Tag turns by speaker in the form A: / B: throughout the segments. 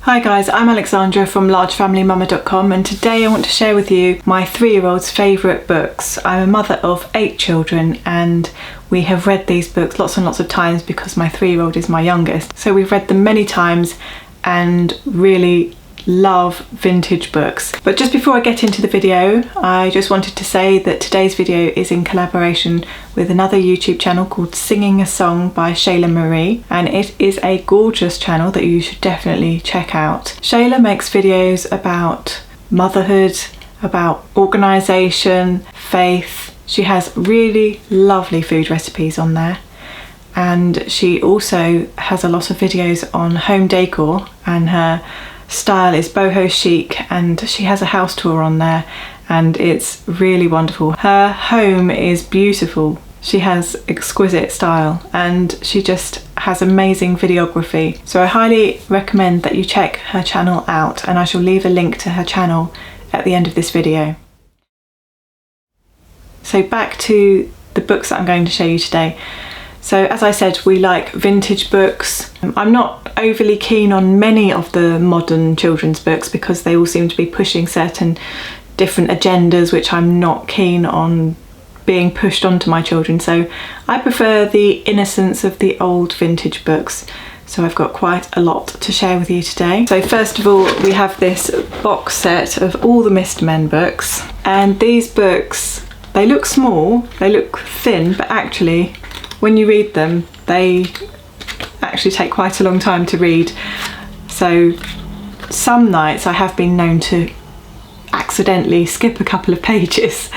A: Hi guys, I'm Alexandra from largefamilymama.com, and today I want to share with you my 3-year-old's favourite books. I'm a mother of 8 children and we have read these books lots and lots of times because my 3-year-old is my youngest. So we've read them many times and really love vintage books. But just before I get into the video, I just wanted to say that today's video is in collaboration with another YouTube channel called Singing a Song by Shayla Marie, and it is a gorgeous channel that you should definitely check out. Shayla makes videos about motherhood, about organisation, faith. She has really lovely food recipes on there, and she also has a lot of videos on home decor, and her style is boho chic, and she has a house tour on there and it's really wonderful. Her home is beautiful. She has exquisite style and she just has amazing videography. So I highly recommend that you check her channel out, and I shall leave a link to her channel at the end of this video. So back to the books that I'm going to show you today. So as I said, we like vintage books. I'm not overly keen on many of the modern children's books because they all seem to be pushing certain different agendas which I'm not keen on being pushed onto my children. So I prefer the innocence of the old vintage books. So I've got quite a lot to share with you today. So first of all, we have this box set of all the Mr. Men books. And these books, they look small, they look thin, but actually when you read them, they actually take quite a long time to read. So some nights I have been known to accidentally skip a couple of pages.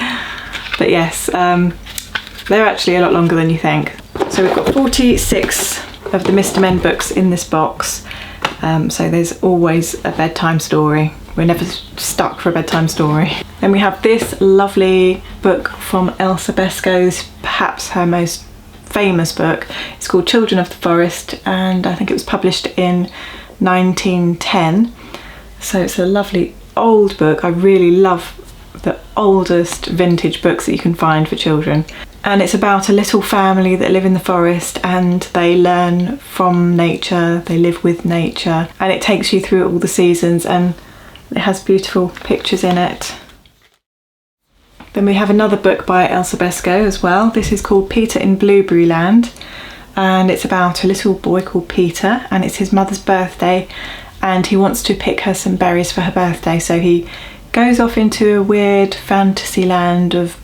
A: But yes, they're actually a lot longer than you think. So we've got 46 of the Mr. Men books in this box. So there's always a bedtime story. We're never stuck for a bedtime story. Then we have this lovely book from Elsa Besko's, perhaps her most famous book. It's called Children of the Forest, and I think it was published in 1910. So it's a lovely old book. I really love the oldest vintage books that you can find for children. And it's about a little family that live in the forest and they learn from nature, they live with nature, and it takes you through all the seasons and it has beautiful pictures in it. Then we have another book by Elsa Besko as well. This is called Peter in Blueberry Land, and it's about a little boy called Peter, and it's his mother's birthday and he wants to pick her some berries for her birthday. So he goes off into a weird fantasy land of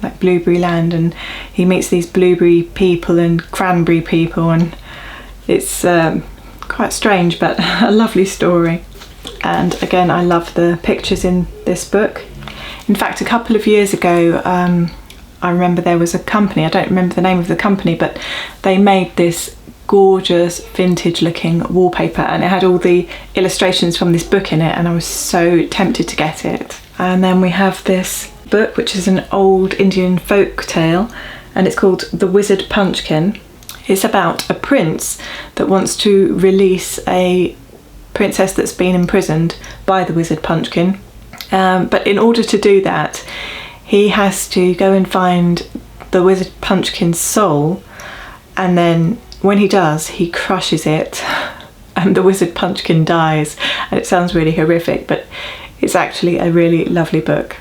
A: like blueberry land, and he meets these blueberry people and cranberry people, and it's quite strange but a lovely story. And again, I love the pictures in this book. In fact, a couple of years ago, I remember there was a company, I don't remember the name of the company, but they made this gorgeous vintage looking wallpaper and it had all the illustrations from this book in it, and I was so tempted to get it. And then we have this book which is an old Indian folk tale, and it's called The Wizard Punchkin. It's about a prince that wants to release a princess that's been imprisoned by the Wizard Punchkin. But in order to do that, he has to go and find the Wizard Punchkin's soul, and then when he does, he crushes it and the Wizard Punchkin dies. And it sounds really horrific, but it's actually a really lovely book.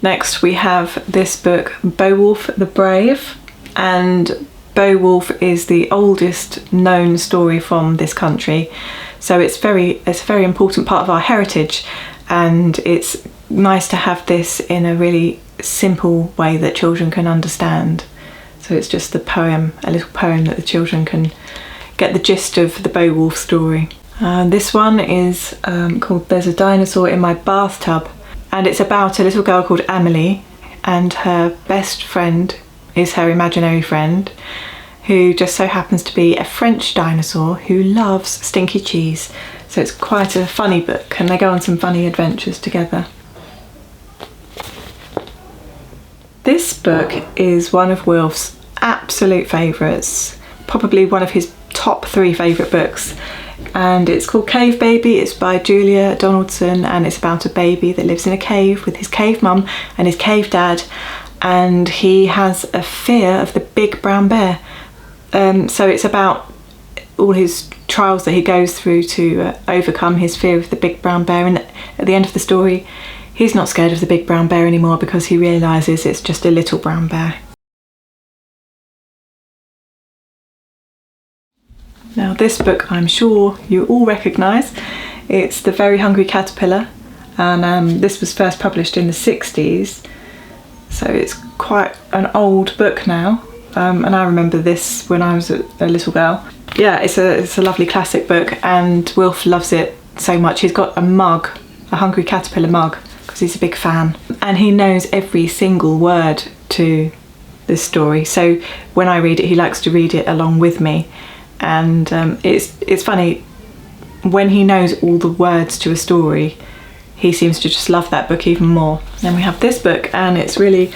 A: Next we have this book, Beowulf the Brave, and Beowulf is the oldest known story from this country. So it's a very important part of our heritage, and it's nice to have this in a really simple way that children can understand. So it's just the poem, a little poem that the children can get the gist of the Beowulf story. This one is called There's a Dinosaur in My Bathtub, and it's about a little girl called Amelie, and her best friend is her imaginary friend, who just so happens to be a French dinosaur who loves stinky cheese. So it's quite a funny book and they go on some funny adventures together. This book is one of Wilf's absolute favourites, probably one of his top 3 favourite books, and it's called Cave Baby. It's by Julia Donaldson, and it's about a baby that lives in a cave with his cave mum and his cave dad, and he has a fear of the big brown bear. So it's about all his trials that he goes through to overcome his fear of the big brown bear, and at the end of the story he's not scared of the big brown bear anymore because he realises it's just a little brown bear. Now this book I'm sure you all recognise. It's The Very Hungry Caterpillar, and this was first published in the 60s, so it's quite an old book now, and I remember this when I was a little girl. Yeah, it's a lovely classic book, and Wilf loves it so much. He's got a mug, a Hungry Caterpillar mug, because he's a big fan, and he knows every single word to this story, so when I read it he likes to read it along with me. And it's funny, when he knows all the words to a story he seems to just love that book even more. Then we have this book, and it's really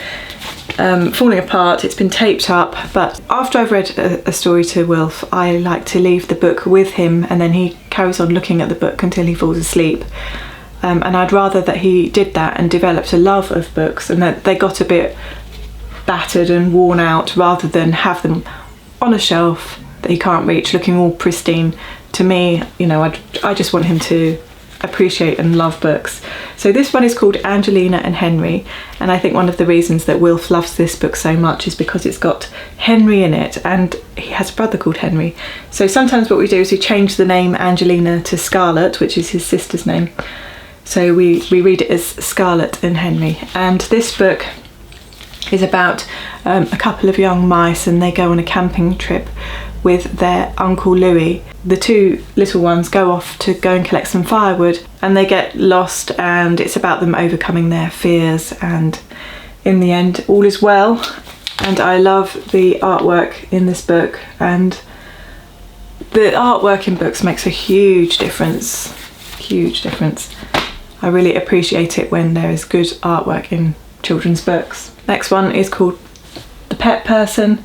A: falling apart. It's been taped up, but after I've read a story to Wilf I like to leave the book with him, and then he carries on looking at the book until he falls asleep. And I'd rather that he did that and developed a love of books, and that they got a bit battered and worn out, rather than have them on a shelf that he can't reach looking all pristine. To me, you know, I just want him to appreciate and love books. So this one is called Angelina and Henry, and I think one of the reasons that Wilf loves this book so much is because it's got Henry in it, and he has a brother called Henry. So sometimes what we do is we change the name Angelina to Scarlett, which is his sister's name, so we read it as Scarlett and Henry. And this book is about a couple of young mice, and they go on a camping trip with their Uncle Louis. The two little ones go off to go and collect some firewood, and they get lost, and it's about them overcoming their fears, and in the end all is well. And I love the artwork in this book, and the artwork in books makes a huge difference. I really appreciate it when there is good artwork in children's books. Next one is called The Pet Person.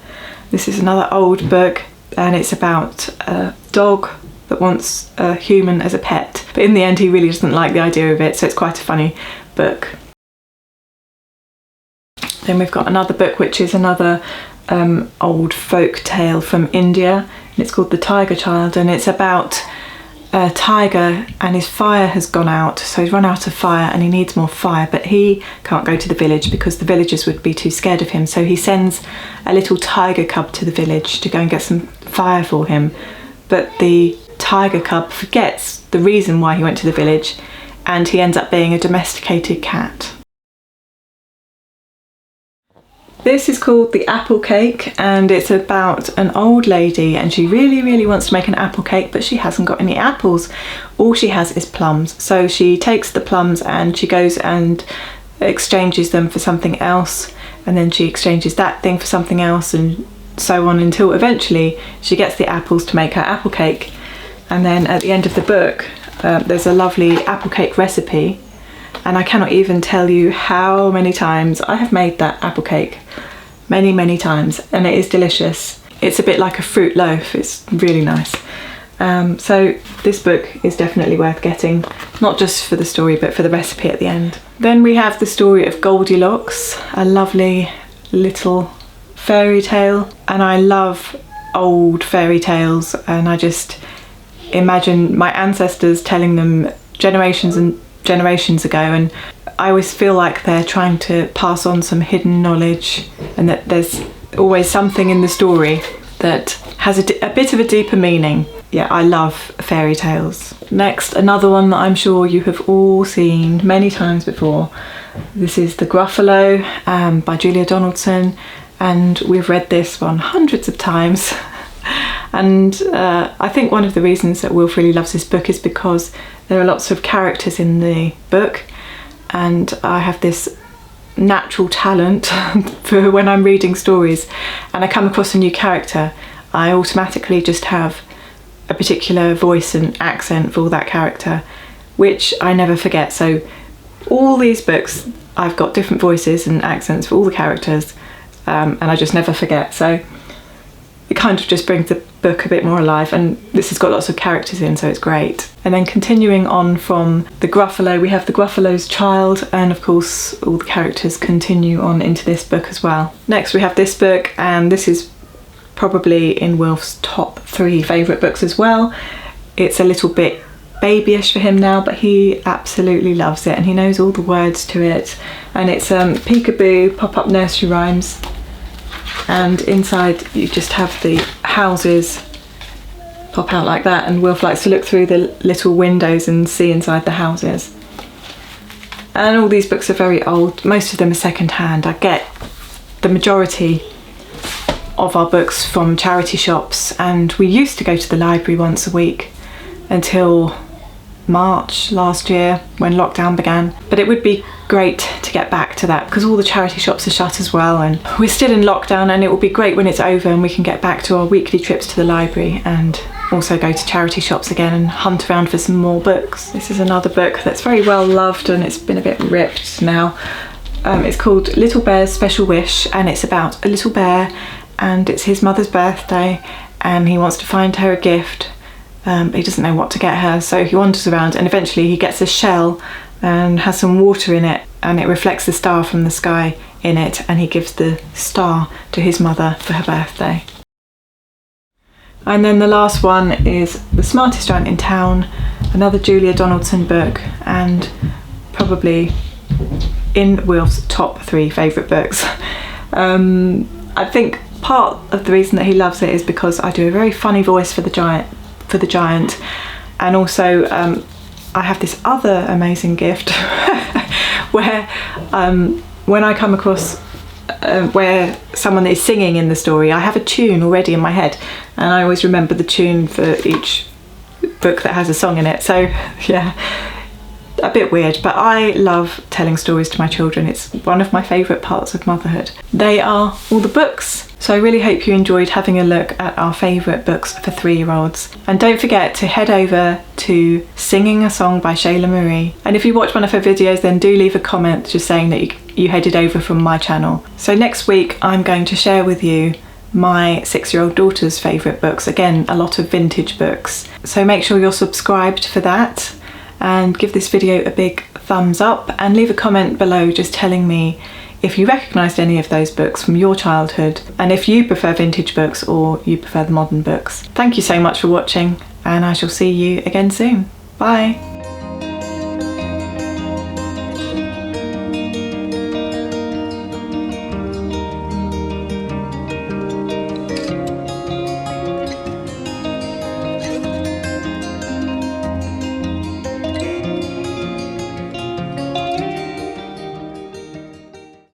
A: This is another old book, and it's about a dog that wants a human as a pet, but in the end he really doesn't like the idea of it, so it's quite a funny book. Then we've got another book which is another old folk tale from India, and it's called The Tiger Child, and it's about a tiger, and his fire has gone out, so he's run out of fire and he needs more fire, but he can't go to the village because the villagers would be too scared of him, so he sends a little tiger cub to the village to go and get some fire for him. But the tiger cub forgets the reason why he went to the village, and he ends up being a domesticated cat. This is called The Apple Cake, and it's about an old lady, and she really wants to make an apple cake, but she hasn't got any apples. All she has is plums. So she takes the plums and she goes and exchanges them for something else, and then she exchanges that thing for something else, and so on until eventually she gets the apples to make her apple cake. And then at the end of the book there's a lovely apple cake recipe, and I cannot even tell you how many times I have made that apple cake. Many times, and it is delicious. It's a bit like a fruit loaf. It's really nice. So this book is definitely worth getting, not just for the story but for the recipe at the end. Then we have the story of Goldilocks, a lovely little fairy tale, and I love old fairy tales, and I just imagine my ancestors telling them generations and generations ago, and I always feel like they're trying to pass on some hidden knowledge, and that there's always something in the story that has a bit of a deeper meaning. Yeah, I love fairy tales. Next, another one that I'm sure you have all seen many times before. This is The Gruffalo by Julia Donaldson, and we've read this one hundreds of times. And I think one of the reasons that Wilf really loves this book is because there are lots of characters in the book, and I have this natural talent for when I'm reading stories and I come across a new character, I automatically just have a particular voice and accent for that character, which I never forget. So all these books I've got different voices and accents for all the characters, and I just never forget, so it kind of just brings the book a bit more alive, and this has got lots of characters in, so it's great. And then continuing on from The Gruffalo, we have The Gruffalo's Child, and of course all the characters continue on into this book as well. Next we have this book, and this is probably in Wilf's top 3 favourite books as well. It's a little bit babyish for him now, but he absolutely loves it and he knows all the words to it. And it's peekaboo pop-up nursery rhymes, and inside you just have the houses pop out like that, and Wilf likes to look through the little windows and see inside the houses. And all these books are very old, most of them are second hand. I get the majority of our books from charity shops, and we used to go to the library once a week until March last year when lockdown began. But it would be great to get back to that because all the charity shops are shut as well, and we're still in lockdown, and it will be great when it's over and we can get back to our weekly trips to the library and also go to charity shops again and hunt around for some more books. This is another book that's very well loved and it's been a bit ripped now. It's called Little Bear's Special Wish, and it's about a little bear, and it's his mother's birthday and he wants to find her a gift. He doesn't know what to get her, so he wanders around and eventually he gets a shell and has some water in it, and it reflects the star from the sky in it, and he gives the star to his mother for her birthday. And then the last one is The Smartest Giant in Town, another Julia Donaldson book, and probably in Wilf's top 3 favourite books. I think part of the reason that he loves it is because I do a very funny voice for the giant, and also I have this other amazing gift where when I come across where someone is singing in the story, I have a tune already in my head, and I always remember the tune for each book that has a song in it. So yeah, a bit weird, but I love telling stories to my children. It's one of my favourite parts of motherhood. They are all the books. So I really hope you enjoyed having a look at our favourite books for 3-year-olds. And don't forget to head over to Singing a Song by Shayla Marie. And if you watch one of her videos, then do leave a comment just saying that you headed over from my channel. So next week I'm going to share with you my 6-year-old daughter's favourite books. Again, a lot of vintage books. So make sure you're subscribed for that, and give this video a big thumbs up, and leave a comment below just telling me if you recognised any of those books from your childhood, and if you prefer vintage books or you prefer the modern books. Thank you so much for watching, and I shall see you again soon. Bye!